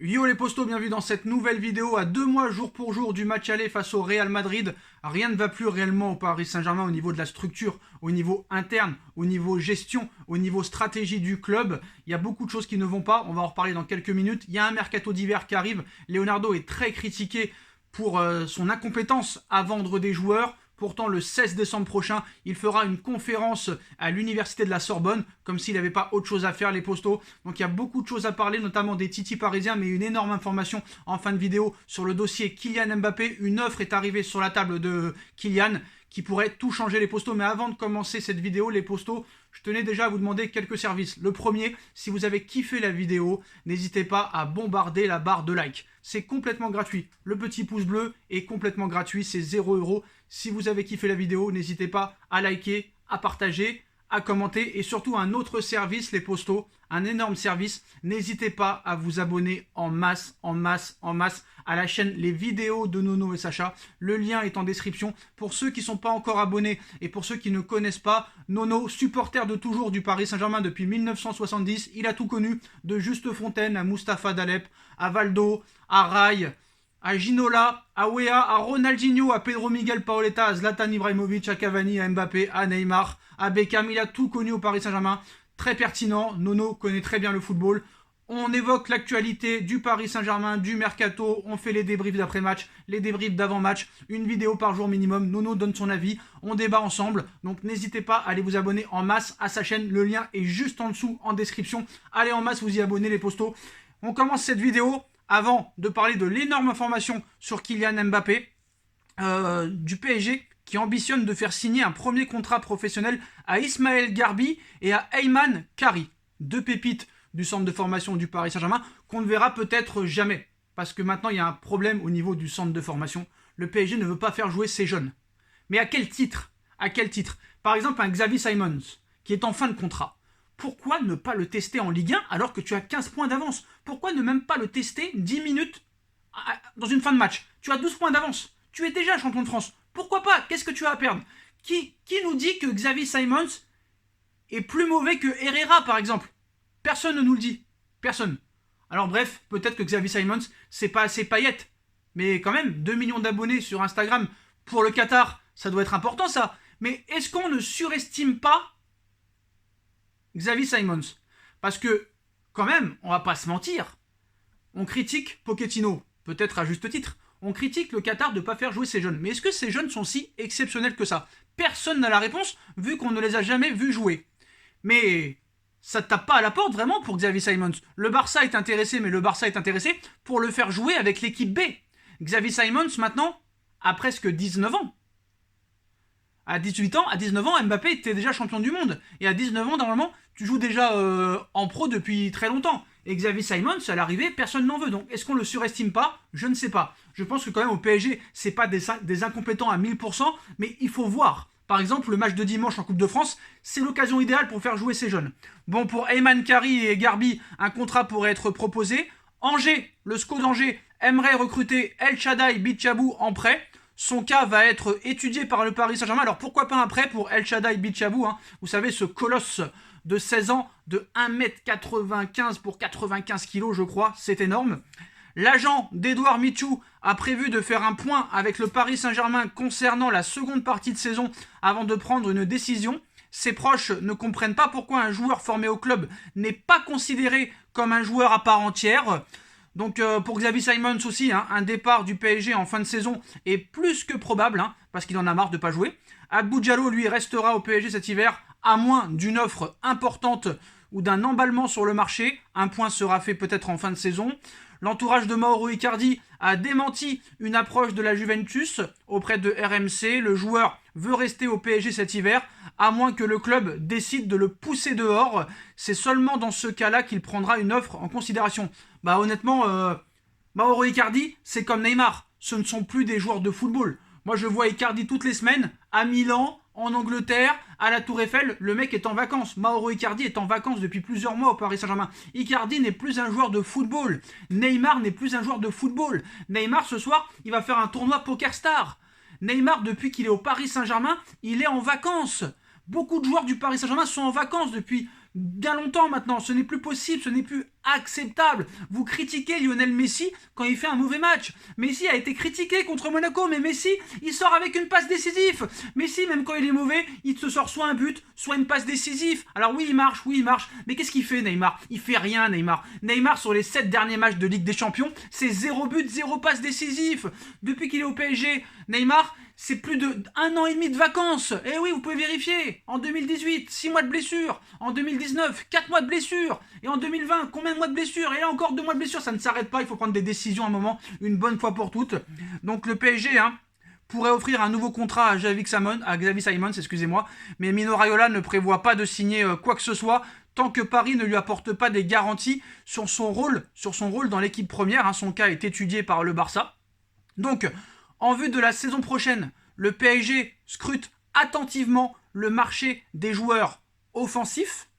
Yo les postos, bienvenue dans cette nouvelle vidéo à 2 mois jour pour jour du match aller face au Real Madrid. Rien ne va plus réellement au Paris Saint-Germain au niveau de la structure, au niveau interne, au niveau gestion, au niveau stratégie du club. Il y a beaucoup de choses qui ne vont pas, on va en reparler dans quelques minutes. Il y a un mercato d'hiver qui arrive. Leonardo est très critiqué pour son incompétence à vendre des joueurs. Pourtant, le 16 décembre prochain, il fera une conférence à l'université de la Sorbonne, comme s'il n'avait pas autre chose à faire, les postos. Donc il y a beaucoup de choses à parler, notamment des titis parisiens, mais une énorme information en fin de vidéo sur le dossier Kylian Mbappé. Une offre est arrivée sur la table de Kylian qui pourrait tout changer, les postos. Mais avant de commencer cette vidéo, les postos, je tenais déjà à vous demander quelques services. Le premier, si vous avez kiffé la vidéo, n'hésitez pas à bombarder la barre de like. C'est complètement gratuit. Le petit pouce bleu est complètement gratuit, c'est 0 €. Si vous avez kiffé la vidéo, n'hésitez pas à liker, à partager, à commenter et surtout un autre service, les postos, un énorme service. N'hésitez pas à vous abonner en masse à la chaîne Les Vidéos de Nono et Sacha. Le lien est en description. Pour ceux qui ne sont pas encore abonnés et pour ceux qui ne connaissent pas, Nono, supporter de toujours du Paris Saint-Germain depuis 1970, il a tout connu, de Juste Fontaine à Mustapha Dalep, à Valdo, à Rai, à Ginola, à Wea, à Ronaldinho, à Pedro Miguel Paoletta, à Zlatan Ibrahimovic, à Cavani, à Mbappé, à Neymar, à Beckham. Il a tout connu au Paris Saint-Germain. Très pertinent. Nono connaît très bien le football. On évoque l'actualité du Paris Saint-Germain, du mercato. On fait les débriefs d'après-match, les débriefs d'avant-match. Une vidéo par jour minimum. Nono donne son avis. On débat ensemble. Donc n'hésitez pas à aller vous abonner en masse à sa chaîne. Le lien est juste en dessous en description. Allez en masse vous y abonner, les postos. On commence cette vidéo avant de parler de l'énorme information sur Kylian Mbappé du PSG qui ambitionne de faire signer un premier contrat professionnel à Ismaël Garbi et à Ayman Kari, deux pépites du centre de formation du Paris Saint-Germain qu'on ne verra peut-être jamais. Parce que maintenant, il y a un problème au niveau du centre de formation. Le PSG ne veut pas faire jouer ses jeunes. Mais à quel titre? À quel titre? Par exemple, un Xavi Simons, qui est en fin de contrat. Pourquoi ne pas le tester en Ligue 1 alors que tu as 15 points d'avance? Pourquoi ne même pas le tester 10 minutes dans une fin de match? Tu as 12 points d'avance. Tu es déjà champion de France. Pourquoi pas? Qu'est-ce que tu as à perdre? Qui nous dit que Xavi Simons est plus mauvais que Herrera, par exemple? Personne ne nous le dit. Personne. Alors bref, peut-être que Xavi Simons, c'est pas assez paillette. Mais quand même, 2 millions d'abonnés sur Instagram pour le Qatar, ça doit être important ça. Mais est-ce qu'on ne surestime pas Xavi Simons? Parce que, quand même, on va pas se mentir. On critique Pochettino, peut-être à juste titre. On critique le Qatar de ne pas faire jouer ses jeunes. Mais est-ce que ces jeunes sont si exceptionnels que ça? Personne n'a la réponse, vu qu'on ne les a jamais vus jouer. Mais ça ne tape pas à la porte vraiment pour Xavi Simons. Le Barça est intéressé, mais le Barça est intéressé pour le faire jouer avec l'équipe B. Xavi Simons, maintenant, a presque 19 ans. À 18 ans, à 19 ans, Mbappé était déjà champion du monde. Et à 19 ans, normalement, tu joues déjà en pro depuis très longtemps. Et Xavi Simons, à l'arrivée, personne n'en veut. Donc, est-ce qu'on le surestime pas? Je ne sais pas. Je pense que quand même au PSG, c'est pas des incompétents à 1000%, mais il faut voir. Par exemple, le match de dimanche en Coupe de France, c'est l'occasion idéale pour faire jouer ces jeunes. Bon, pour Ayman Kari et Garbi, un contrat pourrait être proposé. Angers, le SCO d'Angers, aimerait recruter El Shaddai Bichabou en prêt. Son cas va être étudié par le Paris Saint-Germain. Alors pourquoi pas un prêt pour El Shaddai Bichabou, hein? Vous savez, ce colosse de 16 ans, de 1m95 pour 95 kg, je crois. C'est énorme. L'agent d'Edouard Michou a prévu de faire un point avec le Paris Saint-Germain concernant la seconde partie de saison avant de prendre une décision. Ses proches ne comprennent pas pourquoi un joueur formé au club n'est pas considéré comme un joueur à part entière. Donc pour Xavi Simons aussi, hein, un départ du PSG en fin de saison est plus que probable, hein, parce qu'il en a marre de ne pas jouer. Abou Diallo, lui, restera au PSG cet hiver, à moins d'une offre importante ou d'un emballement sur le marché. Un point sera fait peut-être en fin de saison. L'entourage de Mauro Icardi a démenti une approche de la Juventus auprès de RMC. Le joueur veut rester au PSG cet hiver, à moins que le club décide de le pousser dehors. C'est seulement dans ce cas-là qu'il prendra une offre en considération. Bah honnêtement, Mauro Icardi, c'est comme Neymar. Ce ne sont plus des joueurs de football. Moi, je vois Icardi toutes les semaines, à Milan, en Angleterre, à la Tour Eiffel. Le mec est en vacances. Mauro Icardi est en vacances depuis plusieurs mois au Paris Saint-Germain. Icardi n'est plus un joueur de football. Neymar n'est plus un joueur de football. Neymar, ce soir, il va faire un tournoi Poker Star. Neymar, depuis qu'il est au Paris Saint-Germain, il est en vacances. Beaucoup de joueurs du Paris Saint-Germain sont en vacances depuis bien longtemps maintenant. Ce n'est plus possible, ce n'est plus acceptable. Vous critiquez Lionel Messi quand il fait un mauvais match. Messi a été critiqué contre Monaco, mais Messi, il sort avec une passe décisive. Messi, même quand il est mauvais, il se sort soit un but, soit une passe décisive. Alors oui, il marche, mais qu'est-ce qu'il fait, Neymar? Il fait rien, Neymar. Neymar, sur les 7 derniers matchs de Ligue des Champions, c'est 0 but, 0 passe décisive. Depuis qu'il est au PSG, Neymar, c'est plus de 1 an et demi de vacances. Eh oui, vous pouvez vérifier. En 2018, 6 mois de blessure. En 2019, 4 mois de blessure. Et en 2020, combien de mois de blessure? Et là encore 2 mois de blessure. Ça ne s'arrête pas. Il faut prendre des décisions à un moment, une bonne fois pour toutes. Donc le PSG, pourrait offrir un nouveau contrat à Xavi Simons, excusez-moi. Mais Mino Raiola ne prévoit pas de signer quoi que ce soit tant que Paris ne lui apporte pas des garanties sur son rôle dans l'équipe première. Son cas est étudié par le Barça. Donc, en vue de la saison prochaine, le PSG scrute attentivement le marché des joueurs offensifs.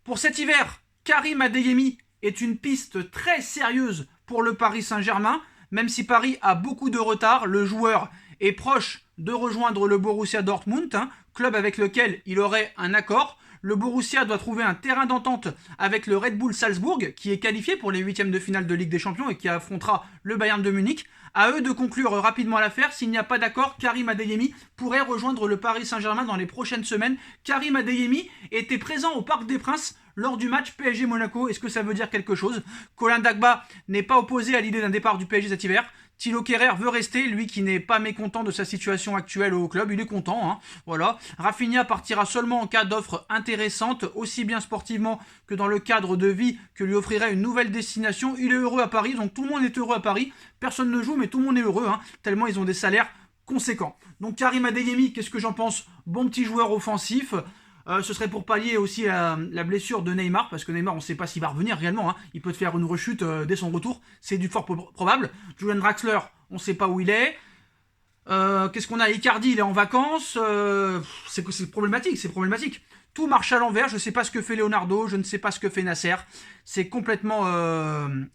Pour cet hiver, Karim Adeyemi est une piste très sérieuse pour le Paris Saint-Germain. Même si Paris a beaucoup de retard, le joueur est proche de rejoindre le Borussia Dortmund, club avec lequel il aurait un accord. Le Borussia doit trouver un terrain d'entente avec le Red Bull Salzbourg, qui est qualifié pour les huitièmes de finale de Ligue des Champions et qui affrontera le Bayern de Munich. À eux de conclure rapidement l'affaire. S'il n'y a pas d'accord, Karim Adeyemi pourrait rejoindre le Paris Saint-Germain dans les prochaines semaines. Karim Adeyemi était présent au Parc des Princes lors du match PSG-Monaco. Est-ce que ça veut dire quelque chose? Colin Dagba n'est pas opposé à l'idée d'un départ du PSG cet hiver. Thilo Kehrer veut rester, lui qui n'est pas mécontent de sa situation actuelle au club, il est content, voilà. Rafinha partira seulement en cas d'offre intéressante, aussi bien sportivement que dans le cadre de vie que lui offrirait une nouvelle destination. Il est heureux à Paris, donc tout le monde est heureux à Paris. Personne ne joue, mais tout le monde est heureux, tellement ils ont des salaires conséquents. Donc Karim Adeyemi, qu'est-ce que j'en pense? Bon petit joueur offensif. Ce serait pour pallier aussi la blessure de Neymar, parce que Neymar, on ne sait pas s'il va revenir réellement. Il peut te faire une rechute dès son retour, c'est du fort probable. Julian Draxler, on ne sait pas où il est. Qu'est-ce qu'on a? Icardi, il est en vacances. C'est problématique. Tout marche à l'envers. Je ne sais pas ce que fait Leonardo, je ne sais pas ce que fait Nasser. C'est complètement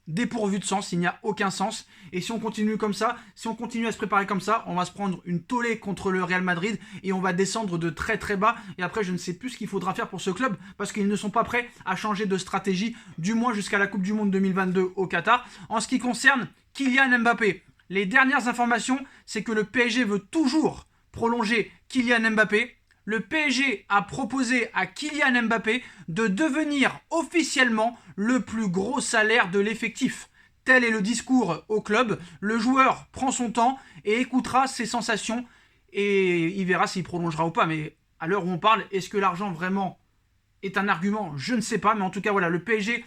dépourvu de sens. Il n'y a aucun sens. Et si on continue comme ça, si on continue à se préparer comme ça, on va se prendre une tollée contre le Real Madrid et on va descendre de très très bas. Et après, je ne sais plus ce qu'il faudra faire pour ce club parce qu'ils ne sont pas prêts à changer de stratégie, du moins jusqu'à la Coupe du Monde 2022 au Qatar. En ce qui concerne Kylian Mbappé, les dernières informations, c'est que le PSG veut toujours prolonger Kylian Mbappé. Le PSG a proposé à Kylian Mbappé de devenir officiellement le plus gros salaire de l'effectif. Tel est le discours au club. Le joueur prend son temps et écoutera ses sensations et il verra s'il prolongera ou pas. Mais à l'heure où on parle, est-ce que l'argent vraiment est un argument? Je ne sais pas, mais en tout cas voilà, le PSG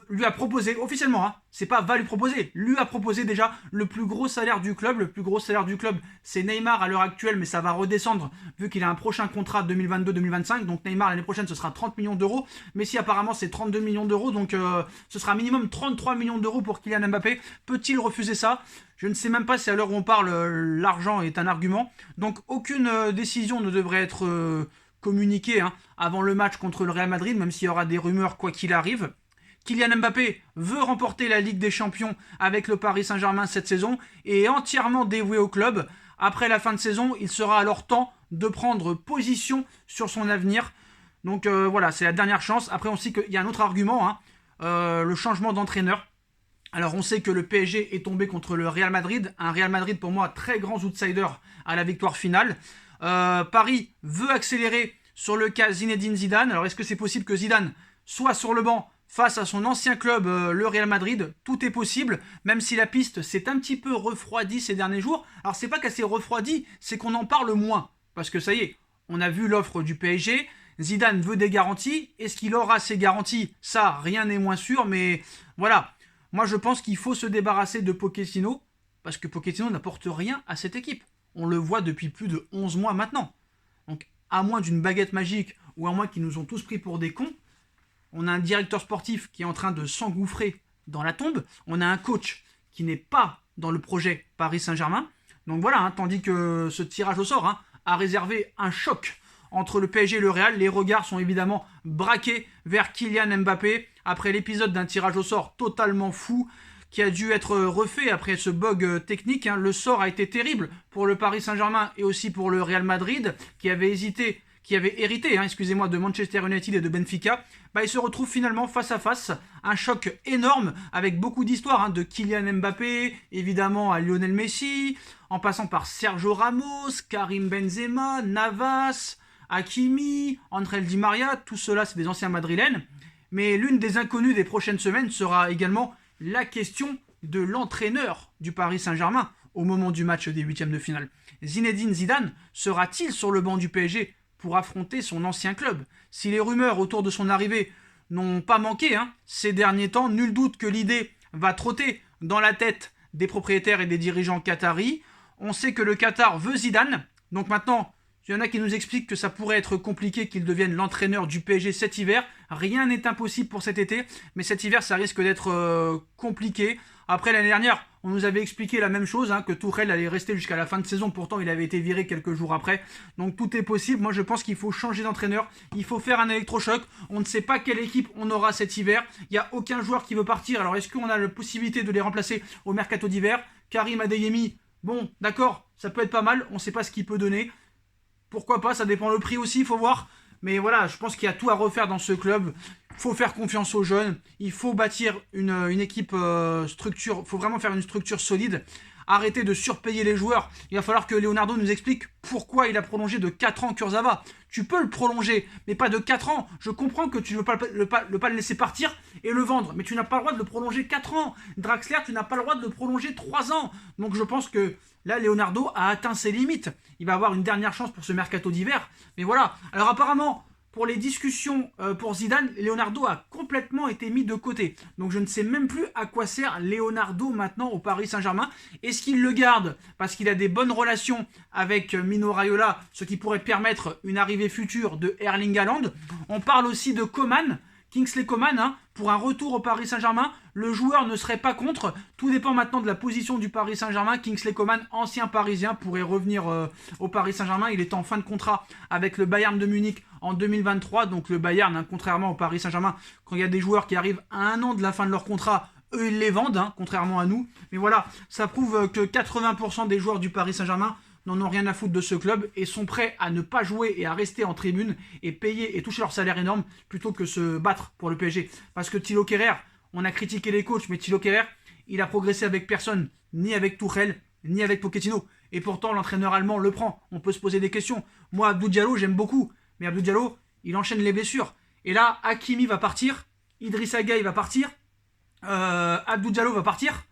lui a proposé officiellement, c'est pas va lui proposer, lui a proposé déjà le plus gros salaire du club. Le plus gros salaire du club, c'est Neymar à l'heure actuelle, mais ça va redescendre vu qu'il a un prochain contrat 2022-2025. Donc Neymar l'année prochaine ce sera 30 millions d'euros, Messi apparemment c'est 32 millions d'euros, donc ce sera minimum 33 millions d'euros pour Kylian Mbappé. Peut-il refuser ça? Je ne sais même pas si à l'heure où on parle l'argent est un argument. Donc aucune décision ne devrait être communiqué avant le match contre le Real Madrid, même s'il y aura des rumeurs quoi qu'il arrive. Kylian Mbappé veut remporter la Ligue des Champions avec le Paris Saint-Germain cette saison et est entièrement dévoué au club. Après la fin de saison, il sera alors temps de prendre position sur son avenir. Donc voilà, c'est la dernière chance. Après, on sait qu'il y a un autre argument, le changement d'entraîneur. Alors on sait que le PSG est tombé contre le Real Madrid. Un Real Madrid pour moi très grand outsider à la victoire finale. Paris veut accélérer sur le cas Zinedine Zidane. Alors est-ce que c'est possible que Zidane soit sur le banc face à son ancien club, le Real Madrid? Tout est possible, même si la piste s'est un petit peu refroidie ces derniers jours. Alors c'est pas qu'elle s'est refroidie, c'est qu'on en parle moins. Parce que ça y est, on a vu l'offre du PSG, Zidane veut des garanties. Est-ce qu'il aura ces garanties? Ça, rien n'est moins sûr, mais voilà. Moi je pense qu'il faut se débarrasser de Pochettino, parce que Pochettino n'apporte rien à cette équipe. On le voit depuis plus de 11 mois maintenant. Donc, à moins d'une baguette magique ou à moins qu'ils nous ont tous pris pour des cons, on a un directeur sportif qui est en train de s'engouffrer dans la tombe. On a un coach qui n'est pas dans le projet Paris Saint-Germain. Donc voilà, tandis que ce tirage au sort a réservé un choc entre le PSG et le Real. Les regards sont évidemment braqués vers Kylian Mbappé après l'épisode d'un tirage au sort totalement fou qui a dû être refait après ce bug technique. Le sort a été terrible pour le Paris Saint-Germain et aussi pour le Real Madrid, qui avait hésité qui avait hérité, excusez-moi, de Manchester United et de Benfica, bah, ils se retrouvent finalement face à face. Un choc énorme avec beaucoup d'histoires, de Kylian Mbappé, évidemment à Lionel Messi, en passant par Sergio Ramos, Karim Benzema, Navas, Hakimi, André Di Maria, tout cela c'est des anciens madrilènes. Mais l'une des inconnues des prochaines semaines sera également la question de l'entraîneur du Paris Saint-Germain au moment du match des huitièmes de finale. Zinedine Zidane sera-t-il sur le banc du PSG pour affronter son ancien club? Si les rumeurs autour de son arrivée n'ont pas manqué ces derniers temps, nul doute que l'idée va trotter dans la tête des propriétaires et des dirigeants qataris. On sait que le Qatar veut Zidane, donc maintenant, il y en a qui nous expliquent que ça pourrait être compliqué qu'il devienne l'entraîneur du PSG cet hiver. Rien n'est impossible pour cet été, mais cet hiver, ça risque d'être compliqué. Après, l'année dernière, on nous avait expliqué la même chose, que Tourelle allait rester jusqu'à la fin de saison. Pourtant, il avait été viré quelques jours après. Donc, tout est possible. Moi, je pense qu'il faut changer d'entraîneur. Il faut faire un électrochoc. On ne sait pas quelle équipe on aura cet hiver. Il n'y a aucun joueur qui veut partir. Alors, est-ce qu'on a la possibilité de les remplacer au mercato d'hiver? Karim Adeyemi, bon, d'accord, ça peut être pas mal. On ne sait pas ce qu'il peut donner. Pourquoi pas, ça dépend le prix aussi, il faut voir. Mais voilà, je pense qu'il y a tout à refaire dans ce club. Il faut faire confiance aux jeunes. Il faut bâtir une équipe structure. Il faut vraiment faire une structure solide. Arrêter de surpayer les joueurs. Il va falloir que Leonardo nous explique pourquoi il a prolongé de 4 ans Kurzawa. Tu peux le prolonger, mais pas de 4 ans. Je comprends que tu ne veux pas le laisser partir et le vendre, mais tu n'as pas le droit de le prolonger 4 ans. Draxler, tu n'as pas le droit de le prolonger 3 ans. Donc je pense que là, Leonardo a atteint ses limites. Il va avoir une dernière chance pour ce mercato d'hiver. Mais voilà. Alors apparemment, pour les discussions pour Zidane, Leonardo a complètement été mis de côté. Donc je ne sais même plus à quoi sert Leonardo maintenant au Paris Saint-Germain. Est-ce qu'il le garde parce qu'il a des bonnes relations avec Mino Raiola, ce qui pourrait permettre une arrivée future de Erling Haaland? On parle aussi de Coman, Kingsley Coman, pour un retour au Paris Saint-Germain. Le joueur ne serait pas contre. Tout dépend maintenant de la position du Paris Saint-Germain. Kingsley Coman, ancien parisien, pourrait revenir au Paris Saint-Germain. Il est en fin de contrat avec le Bayern de Munich en 2023. Donc le Bayern, contrairement au Paris Saint-Germain, quand il y a des joueurs qui arrivent à 1 an de la fin de leur contrat, eux ils les vendent, contrairement à nous. Mais voilà, ça prouve que 80% des joueurs du Paris Saint-Germain n'en ont rien à foutre de ce club et sont prêts à ne pas jouer et à rester en tribune et payer et toucher leur salaire énorme plutôt que se battre pour le PSG. Parce que Thilo Kehrer, on a critiqué les coachs, mais Thilo Kehrer, il a progressé avec personne, ni avec Tuchel, ni avec Pochettino. Et pourtant, l'entraîneur allemand le prend. On peut se poser des questions. Moi, Abdou Diallo, j'aime beaucoup. Mais Abdou Diallo, il enchaîne les blessures. Et là, Hakimi va partir, Idrissa Gueye va partir, Abdou Diallo va partir.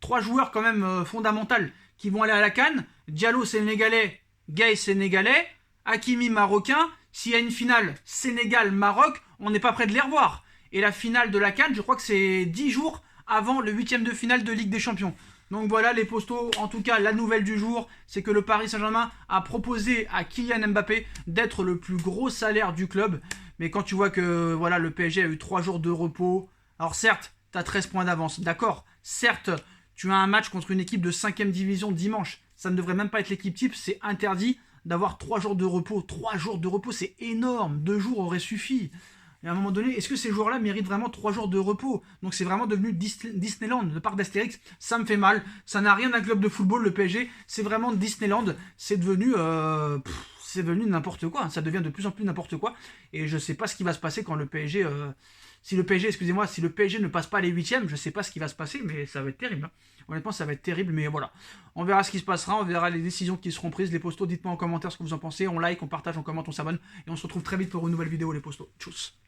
3 joueurs quand même fondamentaux qui vont aller à la CAN. Diallo sénégalais, Gueye sénégalais, Hakimi marocain. S'il y a une finale Sénégal-Maroc, on n'est pas prêt de les revoir. Et la finale de la CAN, je crois que c'est 10 jours avant le 8e de finale de Ligue des Champions. Donc voilà les postos, en tout cas la nouvelle du jour, c'est que le Paris Saint-Germain a proposé à Kylian Mbappé d'être le plus gros salaire du club. Mais quand tu vois que voilà, le PSG a eu 3 jours de repos, alors certes, tu as 13 points d'avance, d'accord. Certes, tu as un match contre une équipe de 5e division dimanche. Ça ne devrait même pas être l'équipe type, c'est interdit d'avoir 3 jours de repos. 3 jours de repos, c'est énorme. 2 jours auraient suffi. Et à un moment donné, est-ce que ces joueurs-là méritent vraiment 3 jours de repos? Donc c'est vraiment devenu Disneyland, le parc d'Astérix. Ça me fait mal. Ça n'a rien d'un club de football, le PSG. C'est vraiment Disneyland. C'est devenu n'importe quoi. Ça devient de plus en plus n'importe quoi. Et je ne sais pas ce qui va se passer quand le PSG... si le PSG ne passe pas les 8e, je ne sais pas ce qui va se passer, mais ça va être terrible. Honnêtement, ça va être terrible, mais voilà. On verra ce qui se passera, on verra les décisions qui seront prises. Les postos, dites-moi en commentaire ce que vous en pensez. On like, on partage, on commente, on s'abonne. Et on se retrouve très vite pour une nouvelle vidéo, les postos. Tchuss.